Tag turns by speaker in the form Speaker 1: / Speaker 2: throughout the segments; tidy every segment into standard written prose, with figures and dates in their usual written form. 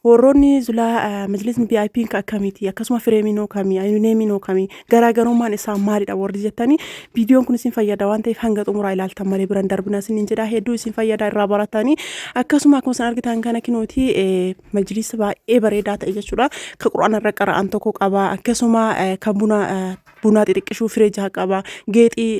Speaker 1: Warroonni zulaa majlisni VIP akkamiiti akkasuma fireeminoo kamii ayuneeminoo kamii garaagarummaan isaa maalidha warri jettanii viidiyoon kun isin fayyada waan ta'eef hanga xumuraa ilaaltan malee biraan darbina isin jedha hedduu isin fayyada irraa baratanii akkasuma akkuma isin argitan kana kinooti majlisa baay'ee bareedaa ta'e jechuudha ka quraana irra qara'an tokko qaba akkasuma kan buna xixiqqishuu fireejaa qaba geexii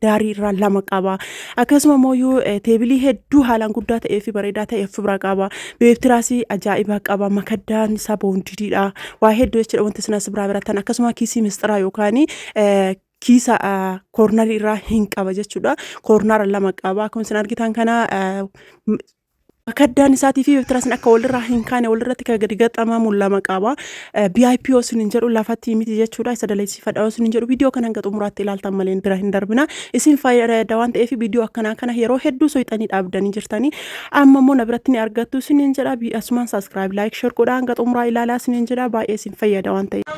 Speaker 1: daarii irraa lama qaba akkasuma mooyyuu teebilii hedduu haalaan guddaa ta'ee fi bareedaa ta'e fibra qaba beeftiraasii ajaa'ibaa qaba makaddaan isaa boondiidha waa hedduu jechuudha wanti sinas biraa biratan akkasuma kiisii mistiraa yookaan kiisa koornarii irraa hin qaba jechuudha koornara lama qaba akkuma isin argitan kana makaddaan isaatii fi beeftiraasiin akka walirraa hin kaane walirratti kan gadi gaxamamu lama qaba VIP osin hin jedhu lafatti miti jechuudha isa daleessifadha osin hin jedhu viidiyoo kana hanga xumuraatti ilaaltan malee bira hin darbina isin fayyada waan ta'eef viidiyoo akkanaa kana yeroo hedduu soixanii dhaabdanii jirtanii amma immoo na biratti ni argattu isin hin jedha asumaan subscribe like share godhaa hanga xumuraa ilaalaa isin hin jedha baay'ee isin fayyada waan ta'eef.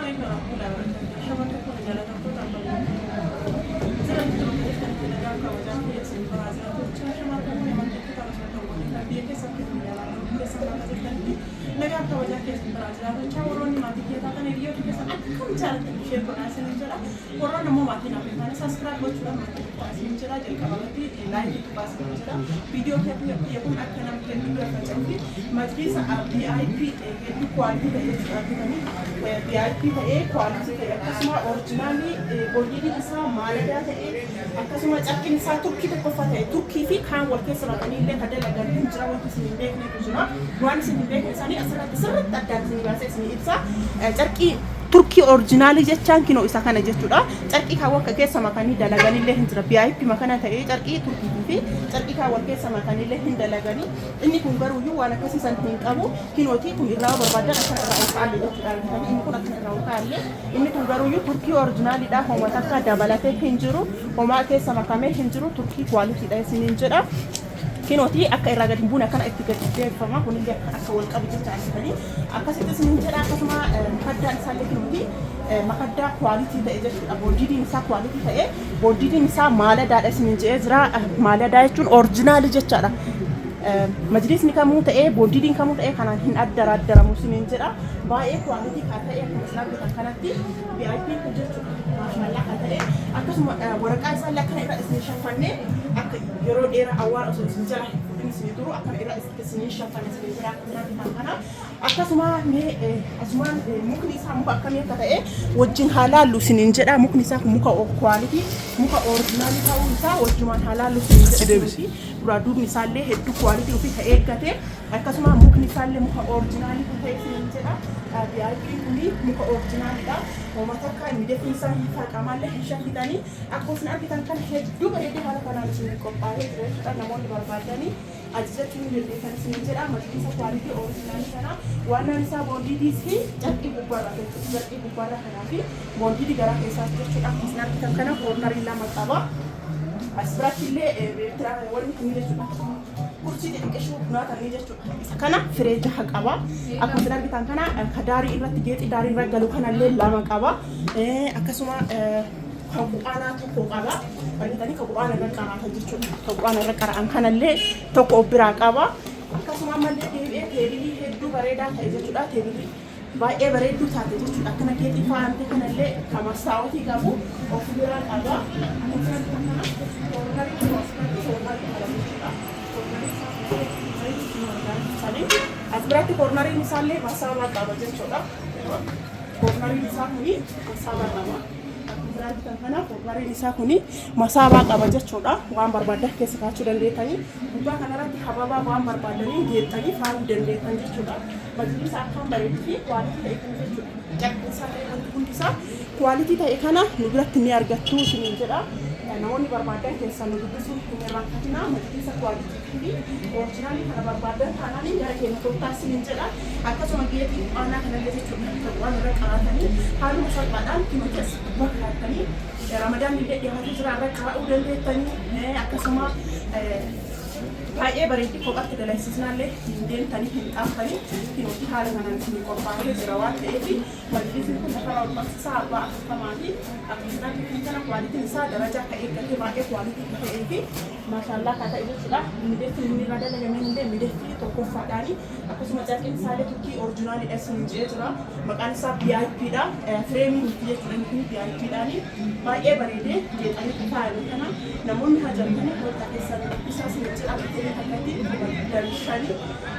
Speaker 1: Turkii originaalii jechaan kinoo isa kana jechuudha. Carqii kaawwan keessa makanii dalaganillee hin jira. VIP makana ta'ee carqii turkii fi carqii kaawwan keessa makanillee hin dalaganii. Inni kun garuu iyyuu waan akkasiisan hin qabu. Kinooti kun irraa barbaadan akka irraa ulfaalle jechuudha. Inni kun akka irraa ulfaalle. Inni kun garuu iyyuu turkii originaalidha. Homa takka dabalatee hin jiru. Homa keessa makamee hin jiru. Turkii kwaalitiidha isiniin jedha. Kinooti akka irraa gadi buuna kana itti gadi deeffama kunillee akka wal qabu jecha asitanii akkasitti isin jedha akkasuma makaddaan isaallee kinooti makaddaa kwalitii ta'e jechuudha boondiidiin isaa kwalitii ta'e boondiidiin isaa maaladaadha isin jedhee jira maaladaa jechuun oriijinaalii jechaadha majlisni kamuu ta'e boondiidiin kamuu ta'e kanaan hin addaraddaramu isin jedha baay'ee kwalitii kan ta'e akkuma isin argitan kanatti VIP jechuudha maashaallah kan ta'e akkasuma waraqaa isaallee akkana irra isin shaffannee akka yeroo dheeraa awwaara osoo isin jala isin duru akkana irra isin shaffannee isin jira akkuma kana akkasuma mee asumaan mukni isaa muka akkamii akka ta'e wajjin halaallu isin jedha mukni isaa muka kwalitii muka oriijinaalii ta'uu isaa wajjumaan halaallu isin jedha dura duubni isaallee hedduu kwalitii ofii ta'e eeggate akkasuma mukni isaallee muka oriijinaalii ta'e isin jedha VIP kuni muka oriijinaalidha homa takka inni deefinsa faqamallee hin shaffitanii akkuma isin argitan kana hedduu bareedee haala kanaan isin qophaa'ee jira jechuudha namoonni barbaadanii ajajachuu ni dandeessan isin jedha majlisa kwalitii oriijinaalii kana waannaan isaa boondiidii fi carqii gubbaarra jechuudha carqii gubbaarra kanaa fi boondiidii gara keessaas jechuudha akkuma isin argitan kana koornarii lama qaba asirrattillee wanni kun jechuudha kursi xixiqqishuu bunaatanii jechuudha isa kana firee jaha qaba akkuma isin argitan kana ka daarii irratti geexii daarii irra galu kanallee lama qaba akkasuma kan quraanaa tokko qaba argitanii ka quraana irra qara'an jechuudha ka quraana irra qara'an kanallee tokko biraa qaba akkasuma ammallee deebi'ee teebilii hedduu bareedaa ta'e jechuudha teebilii baay'ee bareedduu taate jechuudha akkana geexii faayamtee kanallee ka masaawotii qabu of biraa qaba asirratti koornariin isaallee masaabaa qaba jechuudha. Koornariin isaa kuni masaabaa qaba. Asirratti kana koornariin isaa kuni masaabaa qaba jechuudha. Waan barbaadan keessa kaachuu dandeettanii gubbaa kanarratti hababaa waan barbaadanii geexxanii faayuu dandeettan jechuudha. Majlisa akkaan bareeduu fi kwalitii ta'e kana jechuudha. Carqii isaa ta'e wanti hundi isaa kwalitii ta'e kana nu biratti ni argattu isiniin jedha. Namoonni barbaadan keessa nu dubbisuu hin irraanfatinaa majlisa kwalitii fi oriijinaalii kana barbaadan taananii gara keenya tooftaa isiniin jedha akkasuma geexii aanaa kanallee jechuudha waan irra qaratanii haaluma salphaadhaan kima keessa gubbaa kaa'attanii ramadaan illee dhiyaatee jira irra kaa'uu dandeettanii akkasuma baay'ee bareeddi kophaatti dalagsisnaallee hin deemtanii hin xaafanii nuti haala kanaan isin qophaa'ee jira waan ta'eef majlisni kun lafarraa ol qabsiisaa abbaa afurtamaa fi akkasumas kana kwaalitiin isaa darajaa akka eeggatee baay'ee kwaalitii akka ta'ee fi maashaallah akka ta'e jechuudha. Miidhagni inni irraa dalagamee illee miidhagni tokkoffaadhaani akkasuma carqiin isaallee turkii orjinaaliidha isin jedhee jira. Maqaan isaa VIPdha. Fireemii nuti jechuudha inni VIPdhaani baay'ee bareedee jeexanii faayame kana namoonni hajamtanii wanta keessan isaa isin jedha bitanii akkatti dalshanii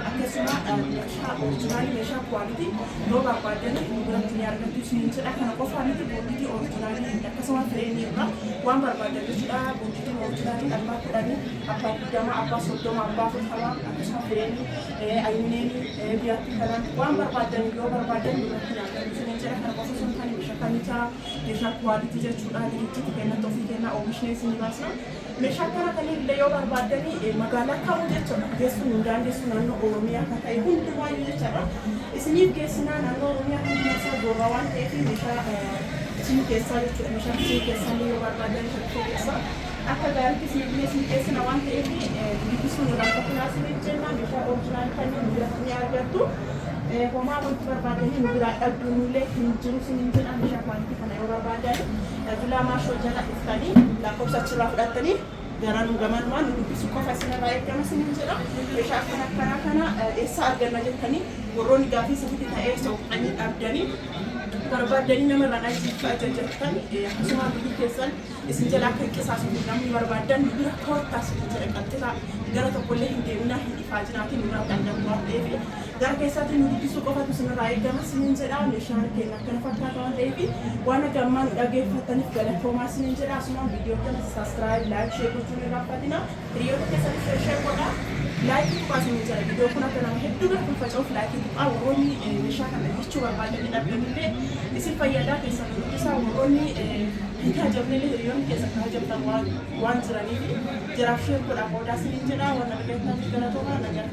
Speaker 1: akkasuma meeshaa orjinaalii meeshaa kwaalitii yoo barbaadanii nu biratti ni argattu isin jedha. Kana qofaa miti boonditii orjinaalii akkasuma fireemii irraa waan barbaadan jechuudha. Boonditiin orjinaalii abbaa kudhanii abbaa digdama abbaa soddoma abbaa afurtamaa akkasuma fireemii ayineenii biyyaatti kanaan waan barbaadan yoo barbaadan nu biratti ni argattu isin jedha. Kana qofa sun kan meeshaa kanichaa meeshaa kwaalitii jechuudha. Dirijjiitti kennatti ofii kennaa oomishni isin baasna. Meeshaa kana kanillee yoo barbaadanii magaalaa kamuu jechuudha. Geessuun hin daangessu naannoo Oromiyaa akka ta'e hundumaayyuu jechuudha. Isiniif geessinaa naannoo Oromiyaa kan keessaa gorraa waan ta'eef meeshaa isin keessaa jechuudha. Meeshaa isin keessaa yoo barbaadan isin keessaa akka gaariitti isin keessina waan ta'eef dubbisuun irraa tokko isiniif jenna. Meeshaa orjinaal kan nu biratti ni argattu. Homaa wanti barbaadanii nu biraa dhabduunillee hin jiru isin jedha. Meeshaa kwaalitii kana yoo barbaadan bilaa maashoo jala dhuftanii lakkoofsa achirraa fudhattanii garan gamanumaan nu dubbisu qofa isinirraa eegama isin jedha. Meeshaa akkanaa kana eessa arganna jettanii warroonni gaaffii sirriitti ta'ee soqanii dhabdanii barbaadanii namarraa dhaabsiifaa ajajattan akkasuma biyyi keessan isin jala akka qisaasuuf namni barbaadan nu bira koottaa isin jedha. Qabxilaa gara tokkollee hin deemnaa hin ifaa jiraatiin nu irraa waan ta'eef gara keessatti nu dubbisuu qofatu isinirraa eegama isin jedha. Meeshaan keenya akkana fakkaata waan ta'eef waan gammaan dhageeffataniif galatoomaa isin jedha. Asuma viidiyoo kana saabskiraayib laayik sheer gochuun irraa fadhina. Hiriyoota keessatti sheer godhaa. Laayikii tuqaa isin jedha. Viidiyoo kun akka nama hedduu gaafa faca'uuf laayikii tuqaa. Warroonni meeshaa kana jechuu barbaadanii dhabdanillee isin fayyadaa keessan guddisaa warroonni hin taajabnellee hiriyoonni keessatti taajabtan waan jiraniif jiraaf sheer godhaa qoodaa isin jedha. Waan dhageeffatan galatoomaa nagaa.